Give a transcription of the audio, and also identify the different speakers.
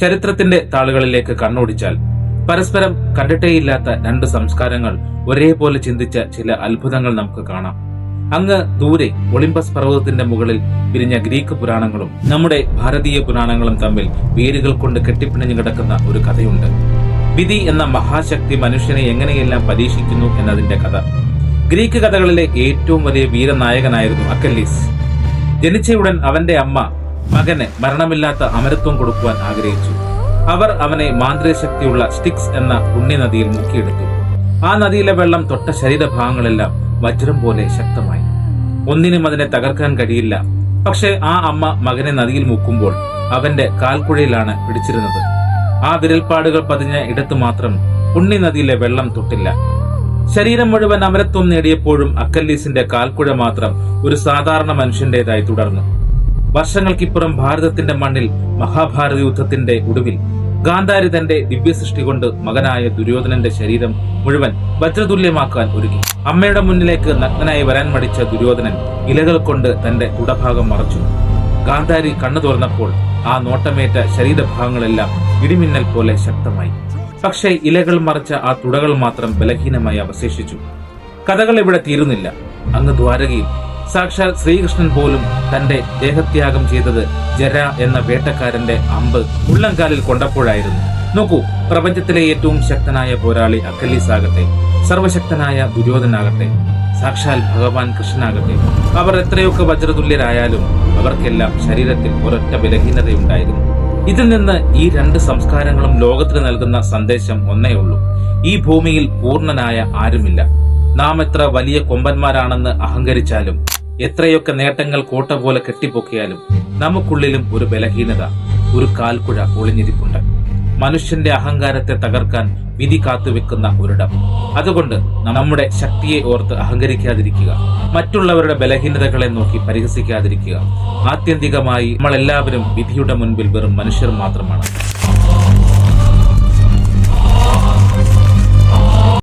Speaker 1: ചരിത്രത്തിന്റെ താളുകളിലേക്ക് കണ്ണോടിച്ചാൽ പരസ്പരം കണ്ടിട്ടേയില്ലാത്ത രണ്ട് സംസ്കാരങ്ങൾ ഒരേപോലെ ചിന്തിച്ച ചില അത്ഭുതങ്ങൾ നമുക്ക് കാണാം. അങ്ങ് ദൂരെ ഒളിമ്പസ് പർവ്വതത്തിന്റെ മുകളിൽ വിരിഞ്ഞ ഗ്രീക്ക് പുരാണങ്ങളും നമ്മുടെ ഭാരതീയ പുരാണങ്ങളും തമ്മിൽ വേരുകൾ കൊണ്ട് കെട്ടിപ്പിണഞ്ഞു കിടക്കുന്ന ഒരു കഥയുണ്ട്. വിധി എന്ന മഹാശക്തി മനുഷ്യനെ എങ്ങനെയെല്ലാം പരീക്ഷിക്കുന്നു എന്നതിന്റെ കഥ. ഗ്രീക്ക് കഥകളിലെ ഏറ്റവും വലിയ വീരനായകനായിരുന്നു അക്കല്ലീസ്. ജനിച്ചയുടൻ അവന്റെ അമ്മ മകന് മരണമില്ലാത്ത അമരത്വം കൊടുക്കുവാൻ ആഗ്രഹിച്ചു. അവർ അവനെ മാന്ത്രികശക്തിയുള്ള സ്റ്റിക്സ് എന്ന പുണ്യനദിയിൽ മുക്കിയെടുത്തു. ആ നദിയിലെ വെള്ളം തൊട്ട ശരീരഭാഗങ്ങളെല്ലാം വജ്രം പോലെ ശക്തമായി. ഒന്നിനും അതിനെ തകർക്കാൻ കഴിയില്ല. പക്ഷെ ആ അമ്മ മകനെ നദിയിൽ മുക്കുമ്പോൾ അവന്റെ കാൽക്കുഴയിലാണ് പിടിച്ചിരുന്നത്. ആ വിരൽപ്പാടുകൾ പതിഞ്ഞ ഇടത്ത് മാത്രം പുണ്യനദിയിലെ വെള്ളം തൊട്ടില്ല. ശരീരം മുഴുവൻ അമരത്വം നേടിയപ്പോഴും അക്കല്ലീസിന്റെ കാൽക്കുഴ മാത്രം ഒരു സാധാരണ മനുഷ്യന്റേതായി തുടർന്നു. വർഷങ്ങൾക്കിപ്പുറം ഭാരതത്തിന്റെ മണ്ണിൽ മഹാഭാരത യുദ്ധത്തിന്റെ ഒടുവിൽ ഗാന്ധാരി തന്റെ ദിവ്യസൃഷ്ടി കൊണ്ട് മകനായ ദുര്യോധനന്റെ ശരീരം മുഴുവൻ വജ്രതുല്യമാക്കാൻ ഒരുങ്ങി. അമ്മയുടെ മുന്നിലേക്ക് നഗ്നനായി വരാൻ മടിച്ച ദുര്യോധനൻ ഇലകൾ കൊണ്ട് തന്റെ തുടഭാഗം മറച്ചു. ഗാന്ധാരി കണ്ണു തുറന്നപ്പോൾ ആ നോട്ടമേറ്റ ശരീരഭാഗങ്ങളെല്ലാം ഇടിമിന്നൽ പോലെ ശക്തമായി. പക്ഷേ ഇലകൾ മറച്ച ആ തുടകൾ മാത്രം ബലഹീനമായി അവശേഷിച്ചു. കഥകൾ ഇവിടെ തീരുന്നില്ല. അങ്ങ് ദ്വാരകയിൽ സാക്ഷാൽ ശ്രീകൃഷ്ണൻ പോലും തന്റെ ദേഹത്യാഗം ചെയ്തത് ജര എന്ന വേട്ടക്കാരന്റെ അമ്പ് ഉള്ളംകാലിൽ കൊണ്ടപ്പോഴായിരുന്നു. നോക്കൂ, പ്രപഞ്ചത്തിലെ ഏറ്റവും ശക്തനായ പോരാളി അക്കല്ലീസ് ആകട്ടെ, സർവശക്തനായ ദുര്യോധനാകട്ടെ, സാക്ഷാൽ ഭഗവാൻ കൃഷ്ണനാകട്ടെ, അവർ എത്രയൊക്കെ വജ്രതുല്യരായാലും അവർക്കെല്ലാം ശരീരത്തിൽ ഒരൊറ്റ ബലഹീനതയുണ്ടായിരുന്നു. ഇതിൽ നിന്ന് ഈ രണ്ട് സംസ്കാരങ്ങളും ലോകത്തിന് നൽകുന്ന സന്ദേശം ഒന്നേ ഉള്ളൂ: ഈ ഭൂമിയിൽ പൂർണ്ണനായ ആരുമില്ല. നാം എത്ര വലിയ കൊമ്പന്മാരാണെന്ന് അഹങ്കരിച്ചാലും, എത്രയൊക്കെ നേട്ടങ്ങൾ കോട്ട പോലെ കെട്ടിപ്പൊക്കിയാലും നമുക്കുള്ളിലും ഒരു ബലഹീനത, ഒരു കാൽക്കുഴ ഒളിഞ്ഞിരിപ്പുണ്ട്. മനുഷ്യന്റെ അഹങ്കാരത്തെ തകർക്കാൻ വിധി കാത്തുവെക്കുന്ന ഒരിടം. അതുകൊണ്ട് നമ്മുടെ ശക്തിയെ ഓർത്ത് അഹങ്കരിക്കാതിരിക്കുക. മറ്റുള്ളവരുടെ ബലഹീനതകളെ നോക്കി പരിഹസിക്കാതിരിക്കുക. ആത്യന്തികമായി നമ്മളെല്ലാവരും വിധിയുടെ മുൻപിൽ വെറും മനുഷ്യർ മാത്രമാണ്.